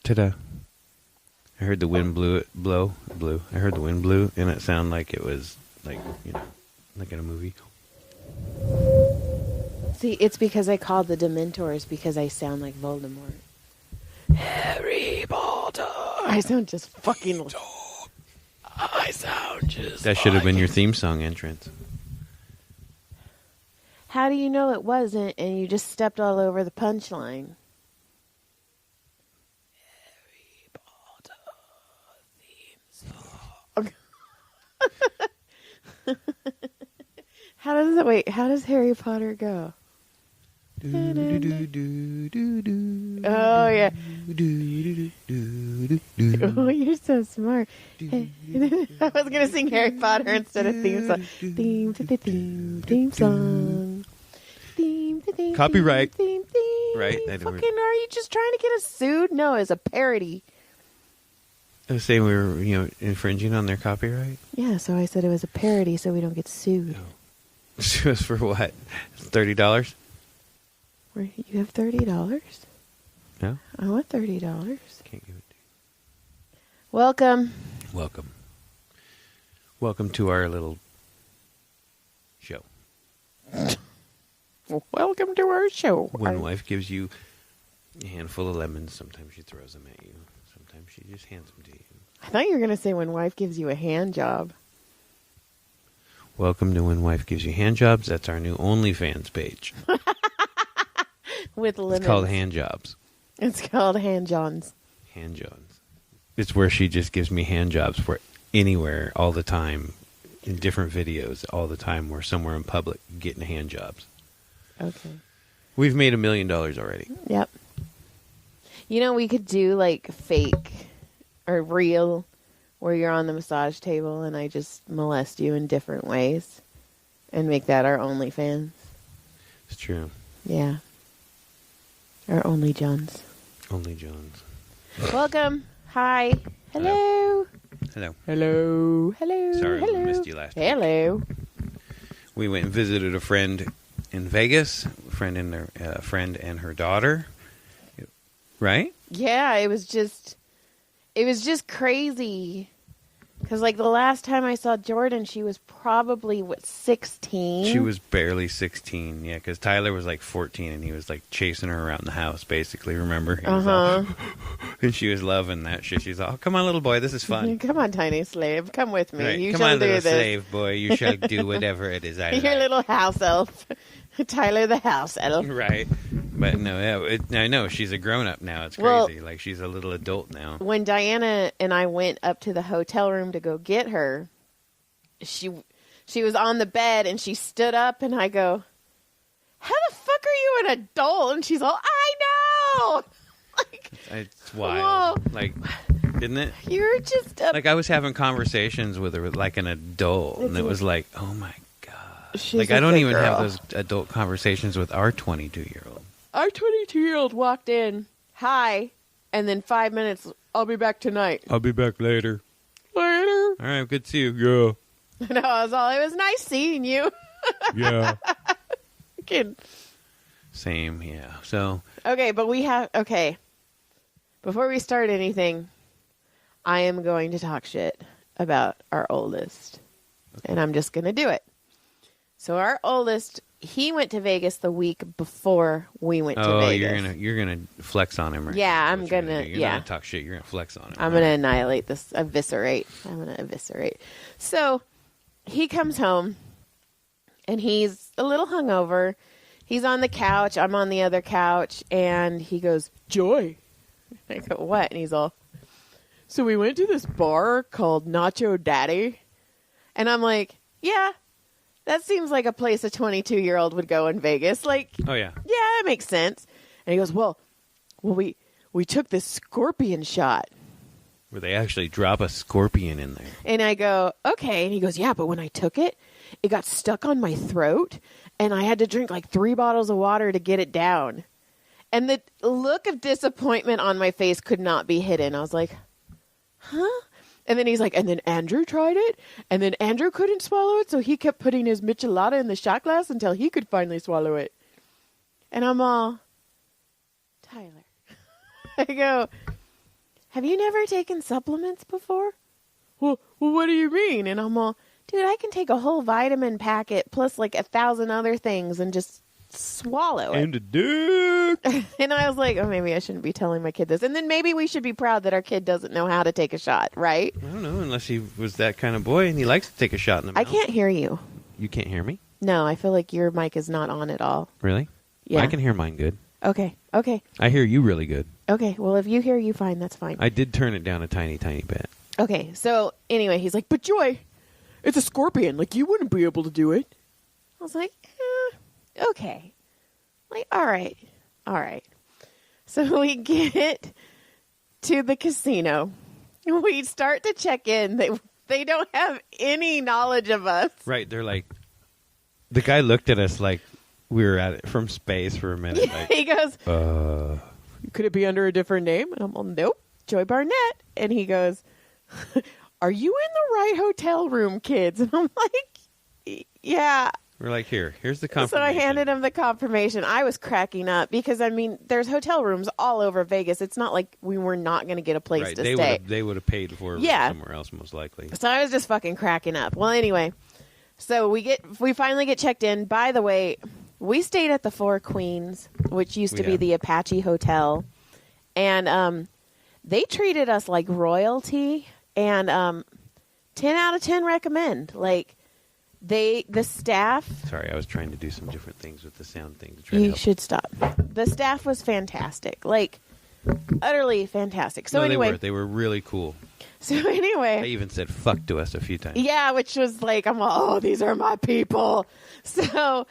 Ta-da. I heard the wind blew. I heard the wind blew, and it sounded like it was like, like in a movie. See, it's because I called the Dementors because I sound like Voldemort. Harry Potter. I sound just fucking... I sound just... That should have been your theme song entrance. How do you know it wasn't and you just stepped all over the punchline? Harry Potter theme song. How does Harry Potter go? Oh, yeah. Oh, you're so smart. I was going to sing Harry Potter instead of theme song. Theme song. Theme. Copyright. Theme. Right. Fucking, are you just trying to get us sued? No, it's a parody. I was saying we were, infringing on their copyright. Yeah, so I said it was a parody so we don't get sued. Oh. Sue us for what? $30? Where, you have $30? No? I want $30. Can't give it to you. Welcome. Welcome to our little show. Welcome to our show. When wife gives you a handful of lemons, sometimes she throws them at you. Sometimes she just hands them to you. I thought you were going to say when wife gives you a hand job. Welcome to When Wife Gives You Hand Jobs. That's our new OnlyFans page. With lemons. It's called Hand Jobs. It's called Hand Johns. Hand Jobs. It's where she just gives me hand jobs for anywhere, all the time, in different videos, all the time. We're somewhere in public getting hand jobs. Okay. We've made $1 million already. Yep. We could do like fake or real where you're on the massage table and I just molest you in different ways and make that our OnlyFans. It's true. Yeah. Our Only Johns. Only Johns. Welcome. Hi. Hello. Hello. Hello. Hello. Sorry, hello. we missed you last week. Hello. We went and visited a friend in Vegas, a friend and her daughter. Right? Yeah, it was just crazy. Because, the last time I saw Jordan, she was probably, 16? She was barely 16, yeah, because Tyler was, 14, and he was, chasing her around the house, basically, remember? And she was loving that shit. She's like, oh, come on, little boy, this is fun. Come on, tiny slave, come with me. Right. You come shall on, do little this. slave boy, you shall do whatever it is I like. Your little house elf. Tyler the house elf. Right. But no, I know, she's a grown-up now. It's crazy. Well, she's a little adult now. When Diana and I went up to the hotel room to go get her, she was on the bed, and she stood up, and I go, how the fuck are you an adult? And she's all, I know! It's wild. Whoa. Isn't it? You're just... I was having conversations with her like an adult, and it was like, oh, my God. She's I don't even girl. have those adult conversations with our 22-year-old. Our 22-year-old walked in, hi, and then 5 minutes, I'll be back tonight. I'll be back later. Later. All right, good to see you. Yeah. No, it was nice seeing you. Yeah. Kid. Same, yeah. So. Okay, but before we start anything, I am going to talk shit about our oldest. Okay. And I'm just going to do it. So our oldest, he went to Vegas the week before we went to Vegas. Oh, you're gonna flex on him, right? Yeah, now. I'm gonna. You're not gonna talk shit. You're gonna flex on him. I'm gonna annihilate this. Eviscerate. So he comes home, and he's a little hungover. He's on the couch. I'm on the other couch, and he goes, "Joy." I go, "What?" And he's all, "So we went to this bar called Nacho Daddy," and I'm like, "Yeah." That seems like a place a 22-year-old would go in Vegas. Oh, yeah. Yeah, that makes sense. And he goes, well, we took this scorpion shot. Where they actually drop a scorpion in there. And I go, okay. And he goes, yeah, but when I took it, it got stuck on my throat, and I had to drink 3 bottles of water to get it down. And the look of disappointment on my face could not be hidden. I was like, huh? And then he's like, and then Andrew tried it, and then Andrew couldn't swallow it, so he kept putting his michelada in the shot glass until he could finally swallow it. And I'm all, Tyler. I go, have you never taken supplements before? Well, what do you mean? And I'm all, dude, I can take a whole vitamin packet plus like 1,000 other things and just swallow it. And a dick. And I was like, oh, maybe I shouldn't be telling my kid this. And then maybe we should be proud that our kid doesn't know how to take a shot, right? I don't know, unless he was that kind of boy and he likes to take a shot in the mouth. I can't hear you. You can't hear me? No, I feel like your mic is not on at all. Really? Yeah. I can hear mine good. Okay. I hear you really good. Okay, well, if you hear you fine, that's fine. I did turn it down a tiny, tiny bit. Okay, so anyway, he's like, but Joy, it's a scorpion. Like, you wouldn't be able to do it. I was like, okay. Like, all right. So we get to the casino. We start to check in. They don't have any knowledge of us. Right, they're like, the guy looked at us like we were at it from space for a minute. Like, He goes, could it be under a different name? And I'm all, nope, Joy Barnett. And he goes, are you in the right hotel room, kids? And I'm like, yeah. We're like, here's the confirmation. So I handed him the confirmation. I was cracking up because, I mean, there's hotel rooms all over Vegas. It's not like we were not going to get a place to stay. They would have paid for it somewhere else, most likely. So I was just fucking cracking up. Well, anyway, so we finally get checked in. By the way, we stayed at the Four Queens, which used to be the Apache Hotel. And they treated us like royalty. And 10 out of 10 recommend. Like, the staff. Sorry, I was trying to do some different things with the sound thing. You should stop. The staff was fantastic. Like, utterly fantastic. So anyway. They were really cool. So anyway. They even said fuck to us a few times. Yeah, which was like, I'm like, oh, these are my people. So,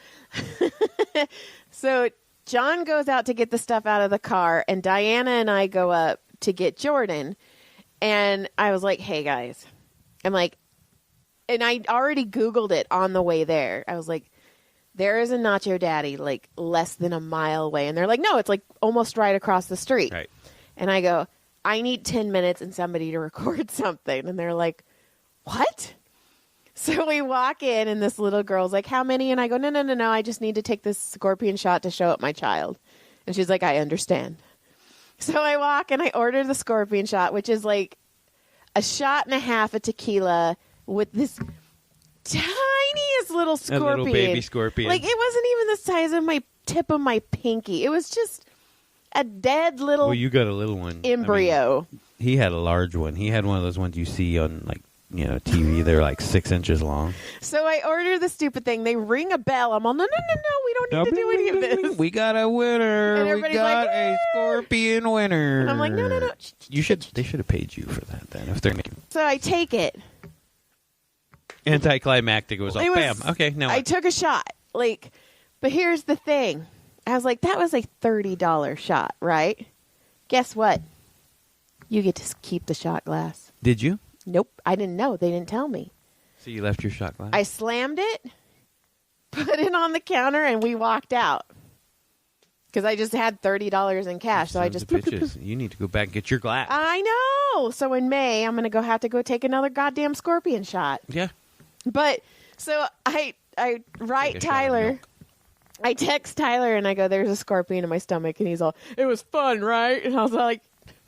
so John goes out to get the stuff out of the car, and Diana and I go up to get Jordan. And I was like, hey, guys. I'm like, and I already Googled it on the way there. I was like, there is a Nacho Daddy like less than a mile away. And they're like, no, it's like almost right across the street. Right. And I go, I need 10 minutes and somebody to record something. And they're like, what? So we walk in and this little girl's like, how many? And I go, no. I just need to take this scorpion shot to show up my child. And she's like, I understand. So I walk and I order the scorpion shot, which is like a shot and a half of tequila with this tiniest little scorpion. A little baby scorpion. Like, it wasn't even the size of my tip of my pinky. It was just a dead little Well, you got a little one. embryo. I mean, he had a large one. He had one of those ones you see on, like, TV. They're like 6 inches long. So I order the stupid thing. They ring a bell. I'm all, no. We don't need to do any of this. We got a winner. And We got like, a scorpion winner. And I'm like, no. They should have paid you for that then. If they're making So I take it. Anticlimactic. It was like, bam. Okay, now I took a shot. Like, but here's the thing. I was like, that was a $30 shot, right? Guess what? You get to keep the shot glass. Did you? Nope. I didn't know. They didn't tell me. So you left your shot glass? I slammed it, put it on the counter, and we walked out. Because I just had $30 in cash. So I just... You need to go back and get your glass. I know. So in May, I'm going to have to go take another goddamn scorpion shot. Yeah. But, so I write Tyler. I text Tyler and I go, there's a scorpion in my stomach. And he's all, it was fun, right? And I was like,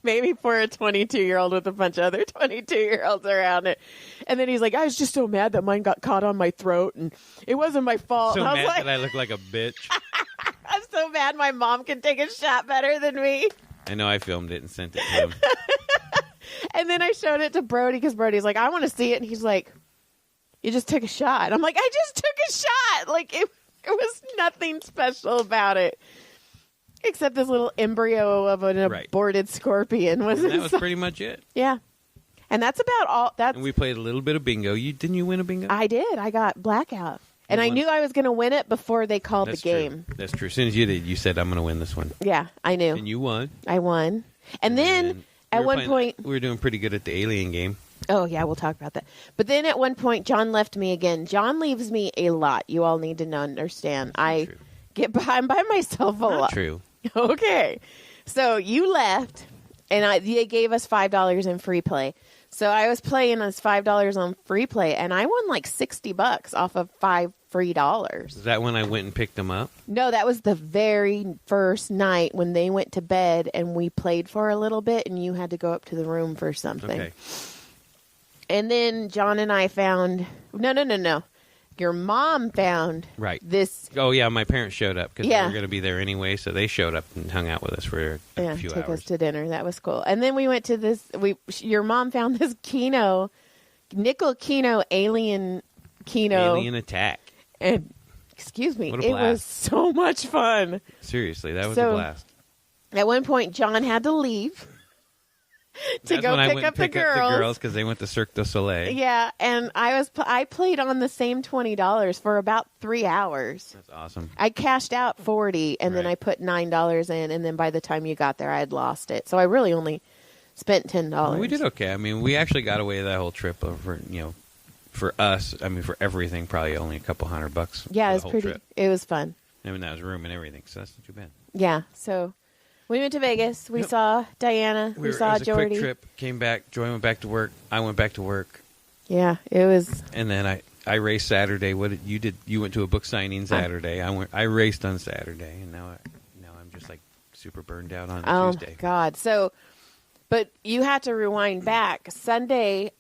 maybe for a 22-year-old with a bunch of other 22-year-olds around it. And then he's like, I was just so mad that mine got caught on my throat. And it wasn't my fault. So and I was mad like, that I look like a bitch. I'm so mad my mom can take a shot better than me. I know, I filmed it and sent it to him. And then I showed it to Brody because Brody's like, I want to see it. And he's like, you just took a shot. I'm like, I just took a shot. Like, it was nothing special about it. Except this little embryo of an aborted scorpion. That was pretty much it. Yeah. And that's about all. And we played a little bit of bingo. Didn't you win a bingo? I did. I got blackout. And I knew I was going to win it before they called the game. True. That's true. As soon as you did, you said, I'm going to win this one. Yeah, I knew. And you won. I won. And then at one point... We were doing pretty good at the alien game. Oh, yeah, we'll talk about that. But then at one point, John left me again. John leaves me a lot. You all need to understand. I'm by myself a lot. Not true. Okay. So you left, and they gave us $5 in free play. So I was playing us $5 on free play, and I won like $60 off of 5 $3. Is that when I went and picked them up? No, that was the very first night when they went to bed and we played for a little bit and you had to go up to the room for something. Okay. And then John and I found... No. Your mom found this... Oh, yeah, my parents showed up because Yeah. they were going to be there anyway, so they showed up and hung out with us for a few took hours. us to dinner. That was cool. And then we went to this... Your mom found this nickel Kino alien Kino. Alien attack. And, excuse me, What a it blast. was so much fun. Seriously, that was So, a blast. At one point, John had to leave to That's go when I pick went up and picked the up girls. the girls because they went to Cirque du Soleil. Yeah, and I played on the same $20 for about 3 hours. That's awesome. I cashed out $40 and then Right. I put $9 in, and then by the time you got there, I had lost it. So I really only spent $10. Well, we did okay. I mean, we actually got away that whole trip over, for us. I mean, for everything, probably only a couple $100. Yeah, for it was the whole pretty. Trip. It was fun. I mean, that was room and everything, so that's not too bad. Yeah, so we went to Vegas. We Yep. saw Diana. We saw it was a Jordy. quick trip. Came back. Joy went back to work. I went back to work. Yeah, it was. And then I raced Saturday. What did you did? You went to a book signing Saturday. I raced on Saturday, and now I'm just like super burned out on Tuesday. Oh God! So, but you had to rewind back. Sunday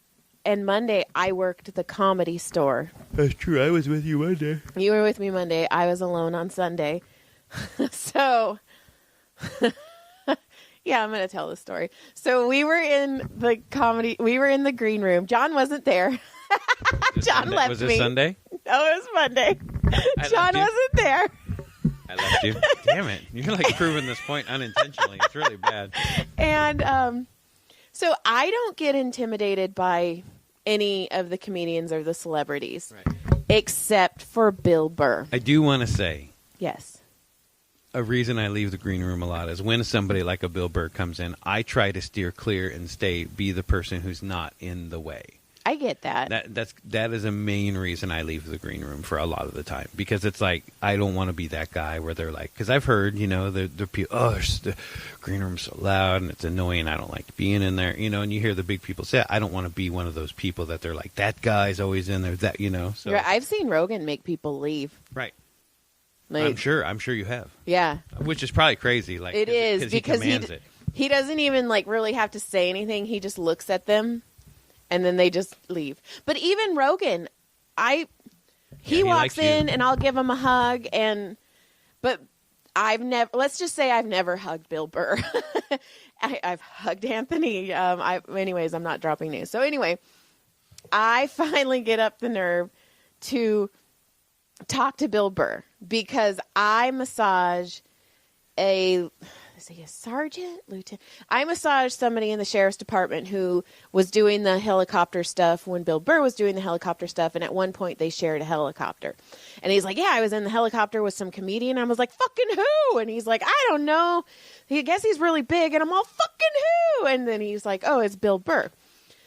and Monday, I worked the Comedy Store. That's true. I was with you Monday. You were with me Monday. I was alone on Sunday. So, yeah, I'm going to tell the story. So we were in the green room. John wasn't there. John left me. Was it Sunday? No, it was Monday. I John left you? wasn't there. I left you. Damn it! You're like proving this point unintentionally. It's really bad. And so I don't get intimidated by any of the comedians or the celebrities, Right. except for Bill Burr. I do want to say Yes. a reason I leave the green room a lot is when somebody like a Bill Burr comes in, I try to steer clear and be the person who's not in the way. I get that. That is a main reason I leave the green room for a lot of the time, because it's like I don't want to be that guy where they're like, because I've heard the people, the green room's so loud and it's annoying, I don't like being in there, and you hear the big people say, I don't want to be one of those people that they're like, that guy's always in there, so Right, I've seen Rogan make people leave. right. Like, I'm sure you have, yeah, which is probably crazy. Like it is because he commands it. He doesn't even like really have to say anything. He just looks at them, and then they just leave. But even Rogan, he walks in and I'll give him a hug, but I've never. Let's just say I've never hugged Bill Burr. I've hugged Anthony. Anyways, I'm not dropping news. So anyway, I finally get up the nerve to talk to Bill Burr because I massage is he a sergeant? Lieutenant? I massaged somebody in the sheriff's department who was doing the helicopter stuff when Bill Burr was doing the helicopter stuff, and at one point they shared a helicopter. And he's like, yeah, I was in the helicopter with some comedian. I was like, fucking who? And he's like, I don't know. I guess he's really big. And I'm all, fucking who? And then he's like, oh, it's Bill Burr.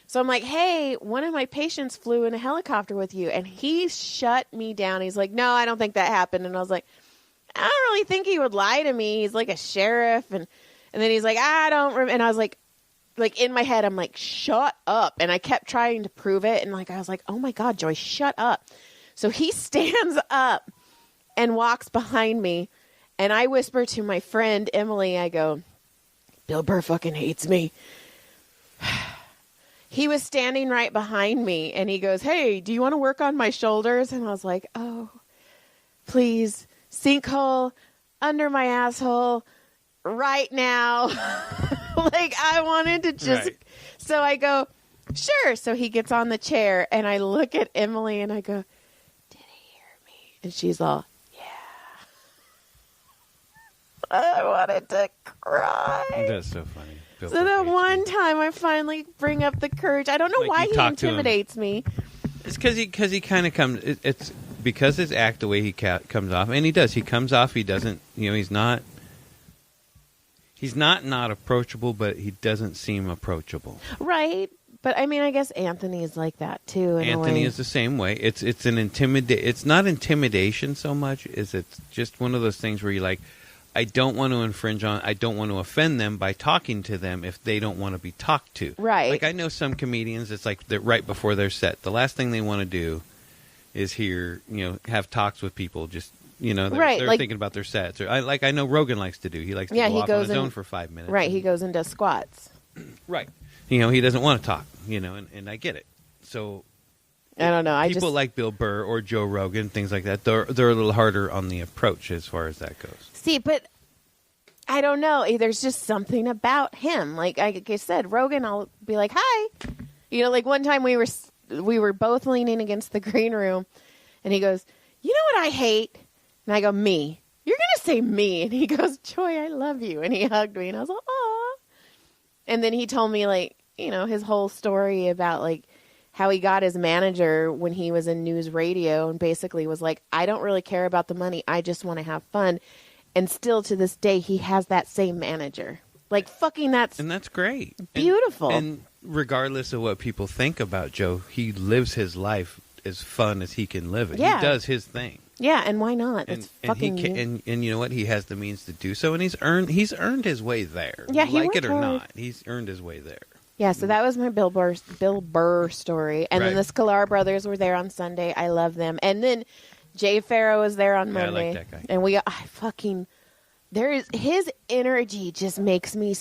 So I'm like, hey, one of my patients flew in a helicopter with you. And he shut me down. He's like, no, I don't think that happened. And I was like, I don't really think he would lie to me. He's like a sheriff. And then he's like, I don't remember. And I was like in my head, I'm like, shut up. And I kept trying to prove it. And I was like, oh my God, Joy, shut up. So he stands up and walks behind me. And I whisper to my friend, Emily, I go, Bill Burr fucking hates me. He was standing right behind me, and he goes, hey, do you want to work on my shoulders? And I was like, oh, please, sinkhole under my asshole right now. Like, I wanted to just... Right. So I go, sure. So he gets on the chair, and I look at Emily, and I go, did he hear me? And she's all, yeah. I wanted to cry. That's so funny. So that one time I finally bring up the courage. I don't know why he intimidates me. It's because he kind of comes. It's because his act, the way he comes off, and he does. He comes off. He doesn't. He's not. He's not approachable, but he doesn't seem approachable. Right. But I mean, I guess Anthony is like that too. Anthony is the same way. It's It's not intimidation so much as it's just one of those things where you're like, I don't want to I don't want to offend them by talking to them if they don't want to be talked to. Right. Like I know some comedians, it's like right before their set, the last thing they want to do is here, have talks with people. Just they're like, thinking about their sets. Or I know Rogan likes to do. He likes to go off on his own for 5 minutes. Right, he goes and does squats. Right, he doesn't want to talk. And I get it. So I don't know. People like Bill Burr or Joe Rogan, things like that. They're a little harder on the approach as far as that goes. See, but I don't know. There's just something about him. Like I said, Rogan, I'll be like, "Hi," like one time we were both leaning against the green room, and he goes, "You know what I hate?" And I go, "Me." "You're gonna say me?" And he goes, "Joy, I love you." And he hugged me, and I was like, "Aw." And then he told me his whole story about how he got his manager when he was in news radio, and basically was like, "I don't really care about the money. I just want to have fun." And still to this day, he has that same manager. And that's great. Beautiful. And regardless of what people think about Joe, he lives his life as fun as he can live it. Yeah. He does his thing. Yeah, and why not? And you know what? He has the means to do so, and he's earned his way there. Yeah, he like it or hard. not, he's earned his way there. Yeah, so that was my Bill Burr story. And then the Sklar brothers were there on Sunday. I love them. And then Jay Farrow was there on Monday. I like that guy. His energy just makes me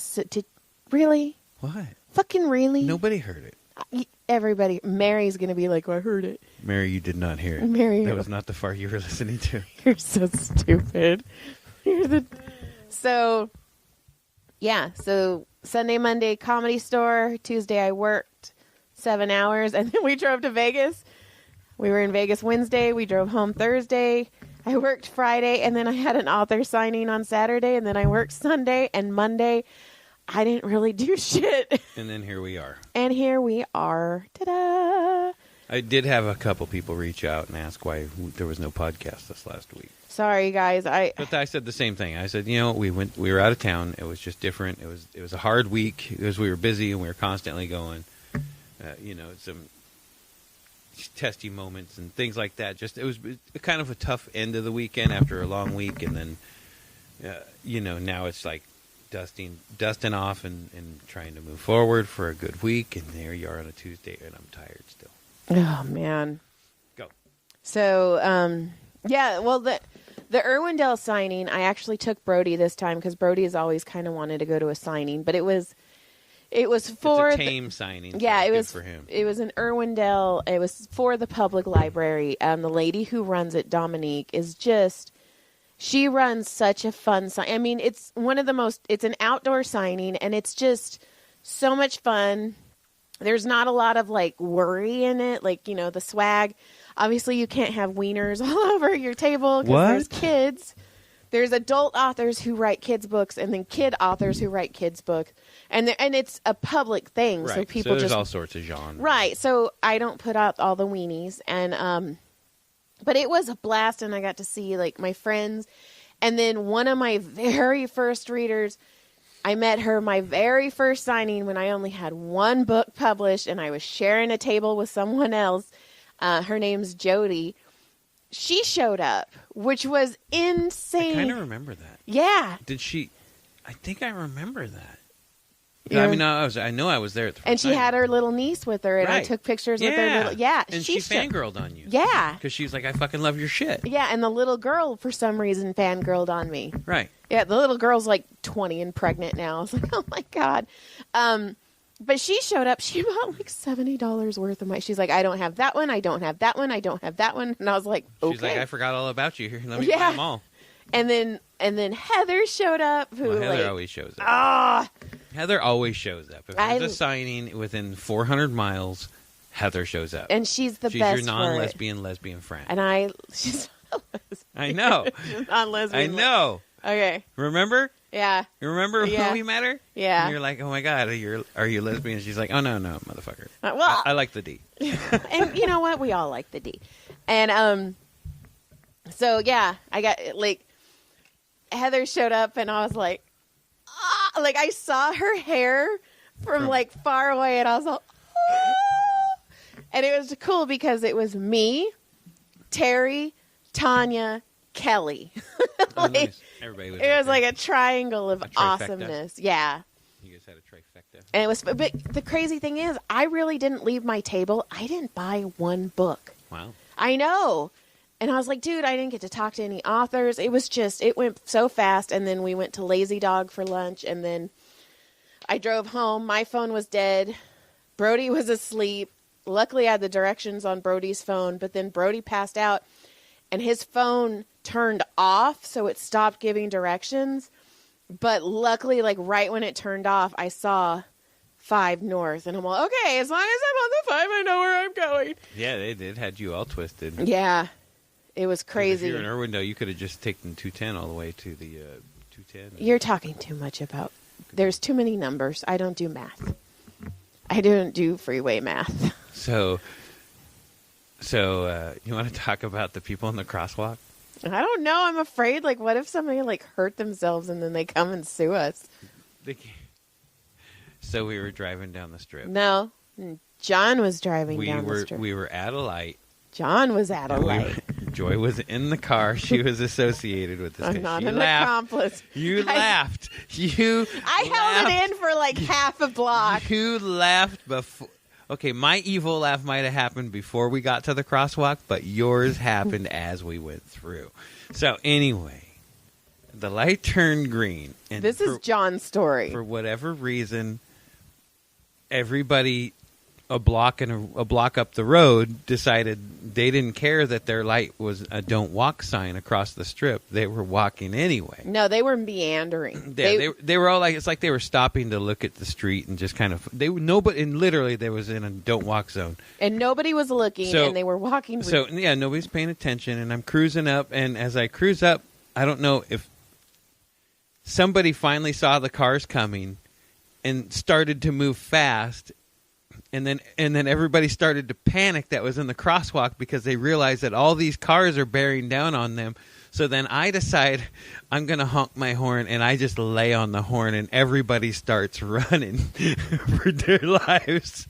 really? What? Fucking really? Nobody heard it. Everybody. Mary's going to be like, "Well, I heard it." Mary, you did not hear it. Mary. That was not the fart you were listening to. You're so stupid. So Sunday, Monday, Comedy Store. Tuesday, I worked 7 hours, and then we drove to Vegas. We were in Vegas Wednesday. We drove home Thursday. I worked Friday, and then I had an author signing on Saturday, and then I worked Sunday and Monday. I didn't really do shit. And then here we are. And here we are. Ta-da! I did have a couple people reach out and ask why there was no podcast this last week. Sorry, guys. But I said the same thing. I said, we were out of town. It was just different. It was a hard week because we were busy and we were constantly going. Some testy moments and things like that. Just it was kind of a tough end of the weekend after a long week, and then now it's like dusting off and trying to move forward for a good week. And there you are on a Tuesday, and I'm tired still. Oh man, go. So the Irwindale signing, I actually took Brody this time because Brody has always kind of wanted to go to a signing, but it was for it's a tame signing. Yeah, so it was for him. It was in Irwindale. It was for the public library, and the lady who runs it, Dominique, she runs such a fun sign. I mean, it's it's an outdoor signing, and it's just so much fun. There's not a lot of worry in it, the swag. Obviously, you can't have wieners all over your table because there's kids. There's adult authors who write kids' books, and then kid authors who write kids' books. And it's a public thing, right. So people there's all sorts of genres. Right, so I don't put out all the weenies. And but it was a blast, and I got to see, my friends. And then one of my very first readers, I met her my very first signing when I only had one book published, and I was sharing a table with someone else. Her name's Jody. She showed up, which was insane. I kind of remember that. Yeah. Did she? I think I remember that. Yeah. I mean, I know I was there at the first and she time. had her little niece with her, and right. I took pictures with her. Yeah, and she fangirled on you. Yeah, because she was like, "I fucking love your shit." Yeah, and the little girl, for some reason, fangirled on me. Right. Yeah, the little girl's 20 and pregnant now. I was like, "Oh my god." But she showed up. She bought $70 worth of she's like, "I don't have that one. I don't have that one. I don't have that one." And I was like, "Okay." She's like, "I forgot all about you. Here, let me buy them all." And then Heather showed up. Heather always shows up. Heather always shows up. If there's a signing within 400 miles, Heather shows up. And she's best. She's your non-lesbian lesbian friend. And she's not lesbian. I know. She's non-lesbian. I know. Okay. Remember? Yeah. You remember when we met her? Yeah. And you're like, "Oh my god, are you lesbian?" She's like, "Oh no, motherfucker. Well, I like the D." And you know what? We all like the D. And so yeah, I got Heather showed up, and I was like, I saw her hair from far away, and I was like, and it was cool because it was me, Terry, Tanya, Kelly. Nice. Everybody was. It was like a triangle of awesomeness. Yeah. You guys had a trifecta. And it was, but the crazy thing is, I really didn't leave my table. I didn't buy one book. Wow. I know. And I was like, dude, I didn't get to talk to any authors. It went so fast. And then we went to Lazy Dog for lunch. And then I drove home. My phone was dead. Brody was asleep. Luckily, I had the directions on Brody's phone. But then Brody passed out. And his phone turned off. So it stopped giving directions. But luckily, like right when it turned off, I saw 5 north. And I'm like, okay, as long as I'm on the 5, I know where I'm going. Yeah, they did. Had you all twisted. Yeah. It was crazy. If you're in Irwindale, you could have just taken 210 all the way to the 210. You're talking too much about... There's too many numbers. I don't do math. I don't do freeway math. So you want to talk about the people in the crosswalk? I don't know. I'm afraid. Like, what if somebody like hurt themselves and then they come and sue us? So we were driving down the strip. No, John was driving down the strip. We were at a light. John was at a light. Joy was in the car. She was associated with this. I'm not an accomplice. You laughed. I held it in for like half a block. You laughed before. Okay, my evil laugh might have happened before we got to the crosswalk, but yours happened as we went through. So anyway, the light turned green. And this is John's story. For whatever reason, everybody a block up the road decided they didn't care that their light was a don't walk sign across the strip. They were walking anyway. No, they were meandering. Yeah, they were all like, it's like they were stopping to look at the street and just kind of, and literally there was in a don't walk zone. And nobody was looking, and they were walking. So yeah, nobody's paying attention, and I'm cruising up, and as I cruise up, I don't know if somebody finally saw the cars coming and started to move fast. And then everybody started to panic that was in the crosswalk because they realized that all these cars are bearing down on them. So then I decide I'm going to honk my horn, and I just lay on the horn, and everybody starts running for their lives.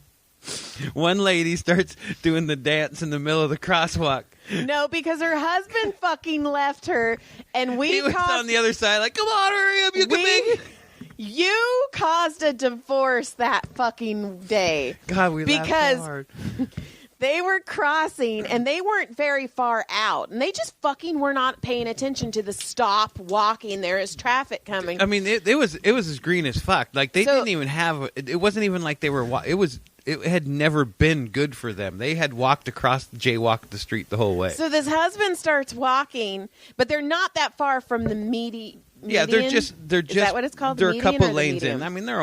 One lady starts doing the dance in the middle of the crosswalk. No, because her husband fucking left her, and he was on the other side like, come on, hurry up, you can make it. You caused a divorce that fucking day. God, we laughed so hard. They were crossing, and they weren't very far out. And they just fucking were not paying attention to the stop walking. There is traffic coming. I mean, it was as green as fuck. Like, they didn't even have... It wasn't even like they were... It had never been good for them. They had jaywalked the street the whole way. So this husband starts walking, but they're not that far from the median. Yeah, they're just. Is that what it's called? They're a couple lanes in. I mean, they're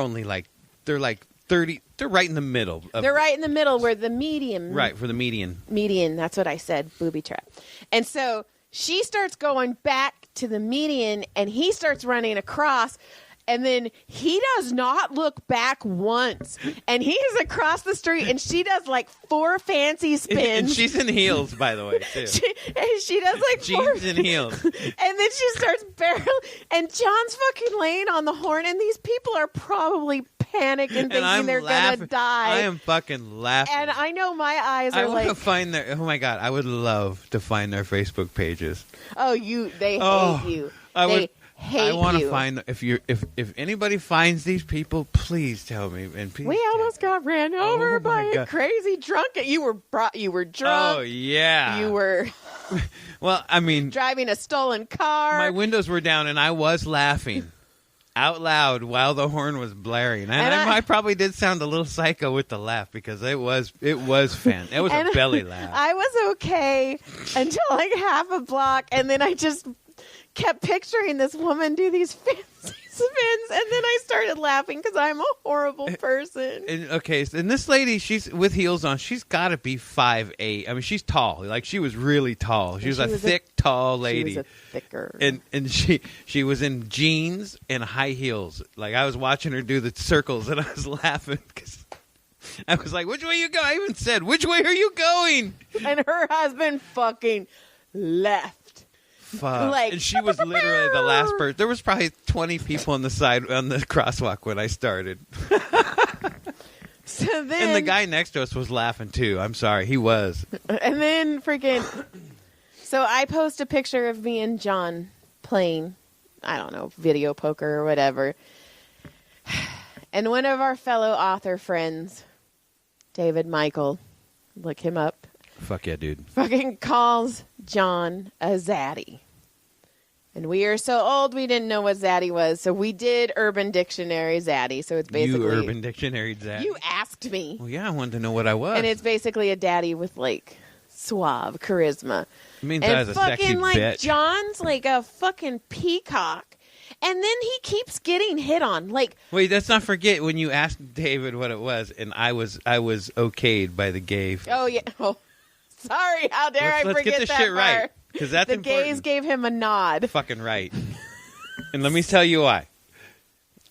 like 30. They're right in the middle. They're right in the middle where the median. Right, for the median. Median, that's what I said, booby trap. And so she starts going back to the median, and he starts running across. And then he does not look back once. And he is across the street, and she does like 4 fancy spins. And she's in heels, by the way, too. she does like jeans and heels. And then she starts barreling. And John's fucking laying on the horn, and these people are probably panicking, thinking they're going to die. I am fucking laughing. And I know my eyes are I want to find their... Oh, my God. I would love to find their Facebook pages. Oh, they hate you. I want to find if anybody finds these people, please tell me. And please we almost got ran over by a crazy drunk. You were drunk. Oh yeah, you were. Well, I mean, driving a stolen car. My windows were down, and I was laughing out loud while the horn was blaring. And I probably did sound a little psycho with the laugh because it was fan. It was a belly laugh. I was okay until like half a block, and then I just kept picturing this woman do these fancy spins, and then I started laughing because I'm a horrible person. And this lady, she's with heels on. She's got to be 5'8". I mean, she's tall. Like, she was really tall. She was a thick, tall lady. She was a thicker. And she was in jeans and high heels. Like, I was watching her do the circles, and I was laughing because I was like, which way you go? I even said, which way are you going? And her husband fucking left. Like, and she was literally the last person. There was probably 20 people on the crosswalk when I started. So then, and the guy next to us was laughing too. I'm sorry, he was. And then so I post a picture of me and John playing, I don't know, video poker or whatever. And one of our fellow author friends, David Michael, look him up. Fuck yeah, dude. fucking calls John a zaddy. And we are so old we didn't know what zaddy was, so we did Urban Dictionary zaddy. So it's basically You Urban Dictionary zaddy. You asked me. Well, yeah, I wanted to know what I was. And it's basically a daddy with like suave charisma. It means and I was a fucking sexy like bitch. John's like a fucking peacock. And then he keeps getting hit on. Like, wait, let's not forget when you asked David what it was, and I was okayed by the gay. Oh yeah. Oh, sorry. How dare I let's forget get this that shit part. right, because that's the important. gays gave him a nod. Fucking right. And let me tell you why.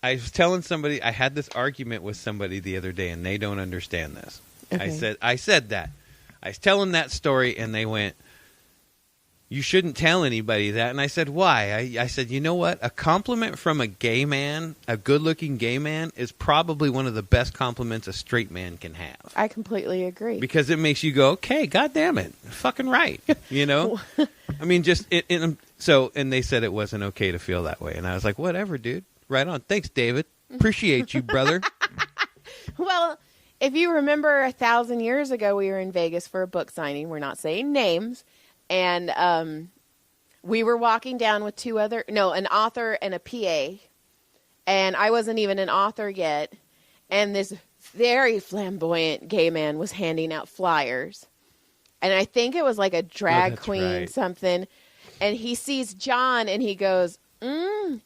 I was telling somebody, I had this argument with somebody the other day, and they don't understand this. Okay. I said that. I was telling that story, and they went, "You shouldn't tell anybody that." And I said, "Why?" I said, "You know what? A compliment from a gay man, a good-looking gay man, is probably one of the best compliments a straight man can have." I completely agree. Because it makes you go, "Okay, God damn it, fucking right." You know? I mean, just so. And they said it wasn't okay to feel that way, and I was like, "Whatever, dude. Right on. Thanks, David. Appreciate you, brother." Well, if you remember 1,000 years ago, we were in Vegas for a book signing. We're not saying names. And we were walking down with an author and a PA. And I wasn't even an author yet. And this very flamboyant gay man was handing out flyers. And I think it was like a drag queen right. something. And he sees John and he goes, who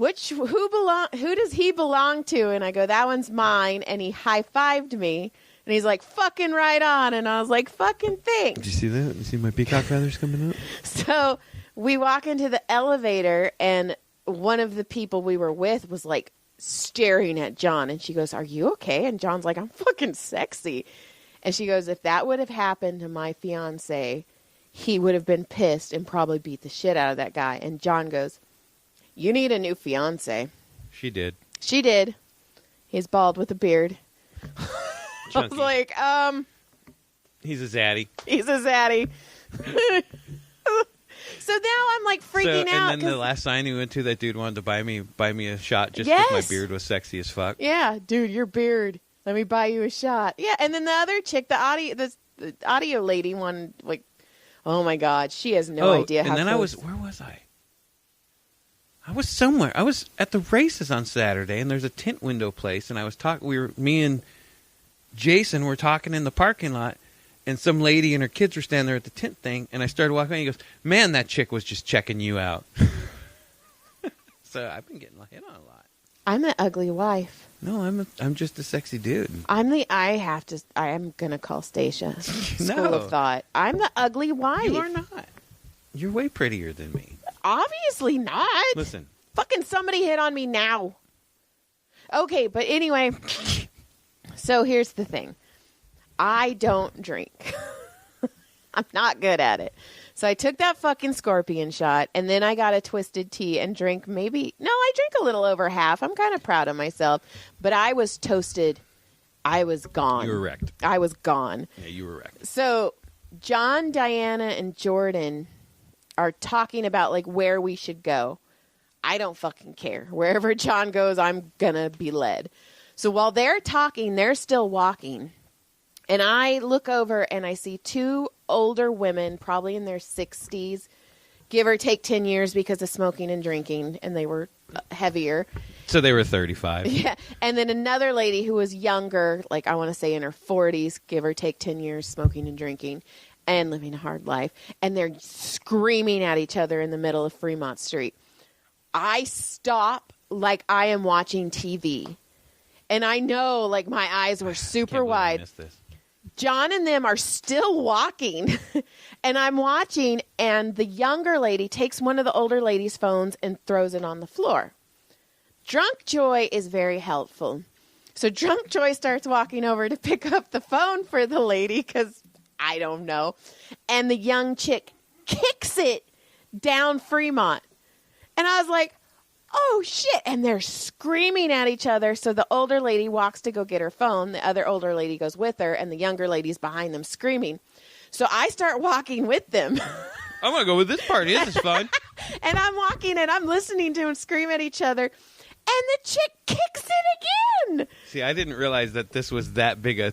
does he belong to? And I go, that one's mine. And he high-fived me. And he's like, fucking right on. And I was like, fucking thanks. Did you see that? You see my peacock feathers coming up? So we walk into the elevator, and one of the people we were with was like staring at John. And she goes, "Are you okay?" And John's like, "I'm fucking sexy." And she goes, "If that would have happened to my fiance, he would have been pissed and probably beat the shit out of that guy." And John goes, "You need a new fiance." She did. She did. He's bald with a beard. I was like, He's a zaddy. He's a zaddy. So now I'm like freaking out. And then the last sign we went to, that dude wanted to buy me a shot just because my beard was sexy as fuck. Yeah, dude, your beard. Let me buy you a shot. Yeah, and then the other chick, the audio lady, one like, oh my god, she has no idea how. And then where was I? I was somewhere. I was at the races on Saturday, and there's a tint window place, and I was talking. Me and Jason were talking in the parking lot, and some lady and her kids were standing there at the tent thing, and I started walking. And he goes, "Man, that chick was just checking you out." So I've been getting hit on a lot. I'm an ugly wife. No, I'm just a sexy dude. I am gonna call Stacia. No. School of thought. I'm the ugly wife. You are not. You're way prettier than me. Obviously not. Listen. Fucking somebody hit on me now. Okay, but anyway. So here's the thing. I don't drink. I'm not good at it. So I took that fucking scorpion shot, and then I got a twisted tea and drank I drink a little over half. I'm kind of proud of myself. But I was toasted. I was gone. You were wrecked. I was gone. Yeah, you were wrecked. So John, Diana, and Jordan are talking about like where we should go. I don't fucking care. Wherever John goes, I'm gonna be led. So while they're talking, they're still walking. And I look over and I see two older women, probably in their 60s, give or take 10 years because of smoking and drinking, and they were heavier. So they were 35. Yeah. And then another lady who was younger, like I want to say in her 40s, give or take 10 years, smoking and drinking and living a hard life. And they're screaming at each other in the middle of Fremont Street. I stop like I am watching TV. And I know, like, my eyes were super wide. I missed this. John and them are still walking. And I'm watching, and the younger lady takes one of the older lady's phones and throws it on the floor. Drunk Joy is very helpful. So Drunk Joy starts walking over to pick up the phone for the lady, because I don't know. And the young chick kicks it down Fremont. And I was like, oh, shit. And they're screaming at each other. So the older lady walks to go get her phone. The other older lady goes with her, and the younger lady's behind them screaming. So I start walking with them. I'm going to go with this party. This is fun. And I'm walking, and I'm listening to them scream at each other. the chick kicks it again. See, I didn't realize that this was that big a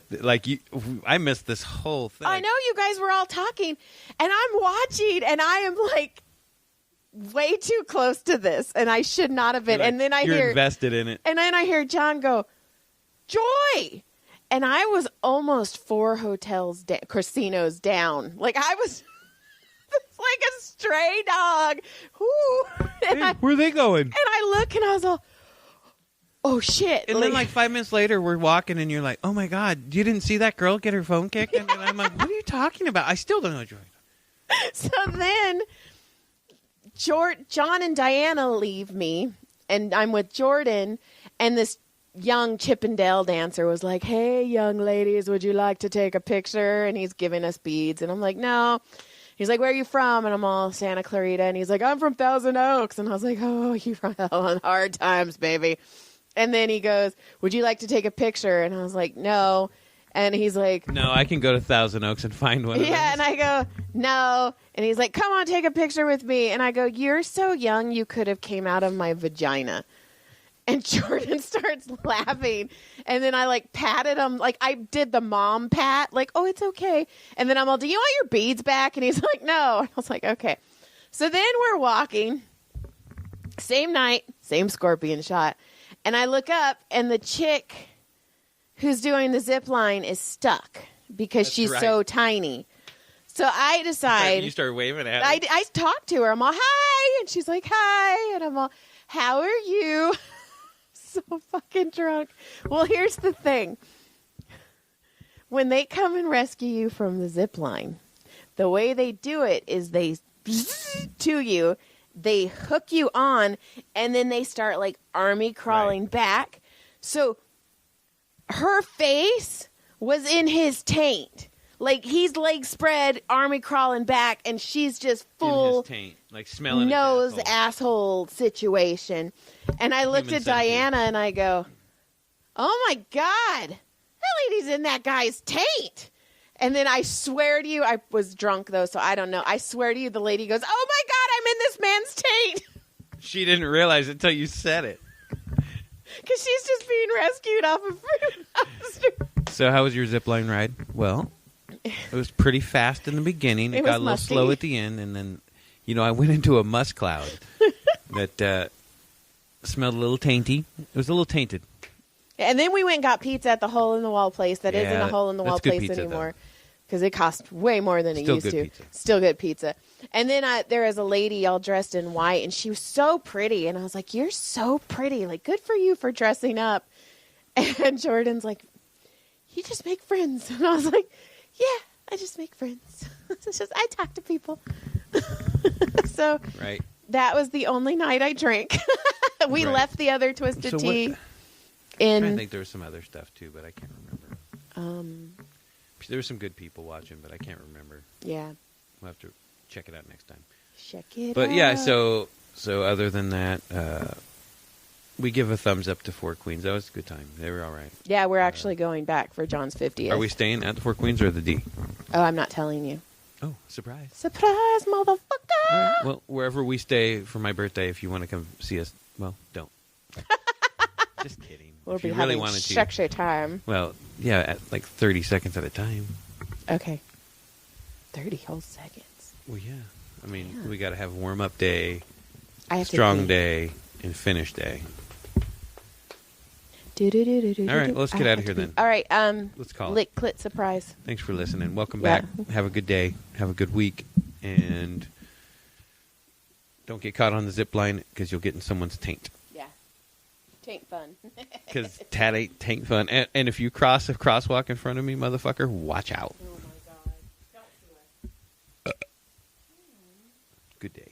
I missed this whole thing. I know you guys were all talking, and I'm watching, and I am like way too close to this, and I should not have been. Like, and then I you're hear invested in it, and then I hear John go, "Joy," and I was almost 4 casinos down. Like I was. It's like a stray dog. Hey, where are they going? And I look and I was all, oh shit. And then like 5 minutes later, we're walking and you're like, oh my God, you didn't see that girl get her phone kicked? And I'm like, what are you talking about? I still don't know what you're talking about. So then John and Diana leave me and I'm with Jordan, and this young Chippendale dancer was like, hey, young ladies, would you like to take a picture? And he's giving us beads. And I'm like, no. He's like, where are you from? And I'm all Santa Clarita. And he's like, I'm from Thousand Oaks. And I was like, oh, you from hell on hard times, baby. And then he goes, would you like to take a picture? And I was like, no. And he's like, no, I can go to Thousand Oaks and find one of those. Yeah, and I go, no. And he's like, come on, take a picture with me. And I go, you're so young, you could have came out of my vagina. And Jordan starts laughing. And then I like patted him. Like I did the mom pat. Like, oh, it's okay. And then I'm all, do you want your beads back? And he's like, no. And I was like, okay. So then we're walking. Same night, same scorpion shot. And I look up and the chick who's doing the zip line is stuck because That's she's right. so tiny. So I decide. You start waving at her. I talked to her. I'm all, hi. And she's like, hi. And I'm all, how are you? So fucking drunk. Well, here's the thing. When they come and rescue you from the zip line, the way they do it is they to you, they hook you on, and then they start like army crawling back. So her face was in his taint. Like he's legs spread, army crawling back, and she's just full in his taint, like smelling nose his asshole situation. And I looked Human at centipede. Diana and I go, oh my God, that lady's in that guy's taint. And then I swear to you, I was drunk though, so I don't know. I swear to you, the lady goes, oh my God, I'm in this man's taint. She didn't realize it until you said it. Because she's just being rescued off of Fruit Dumpster. So how was your zip line ride? Well, it was pretty fast in the beginning. It was got a little musty. slow at the end, and then, I went into a musk cloud that smelled a little tainty. It was a little tainted. And then we went and got pizza at the hole in the wall place that isn't a hole in the wall that's good place pizza, anymore. Because it costs way more than it Still used good to. pizza. Still good pizza. And then there was a lady all dressed in white, and she was so pretty. And I was like, you're so pretty. Like, good for you for dressing up. And Jordan's like, you just make friends. And I was like, yeah, I just make friends. It's just, I talk to people. So Right. that was the only night I drank. We Right. left the other Twisted So Tea I'm trying to in. think there was some other stuff, too, but I can't remember. There were some good people watching, but I can't remember. Yeah. We'll have to check it out next time. Check it out. But yeah, so other than that, we give a thumbs up to Four Queens. That was a good time. They were all right. Yeah, we're actually going back for John's 50th. Are we staying at the Four Queens or the D? Oh, I'm not telling you. Oh, surprise. Surprise, motherfucker! All right. Well, wherever we stay for my birthday, if you want to come see us, well, don't. Just kidding. We'll if be you really having wanted to. sexy time. Well, yeah, at like 30 seconds at a time. Okay. 30 whole seconds. Well, yeah. I mean, we got to have warm-up day, I have strong to day, and finish day. All All right, let's get out of here then. All right, Let's call it. lick clit surprise. Thanks for listening. Welcome Yeah. back. Have a good day. Have a good week. And don't get caught on the zip line because you'll get in someone's taint. Yeah. Taint fun. Because that ain't taint fun. And if you cross a crosswalk in front of me, motherfucker, watch out. Oh my God. Don't do it. Good day.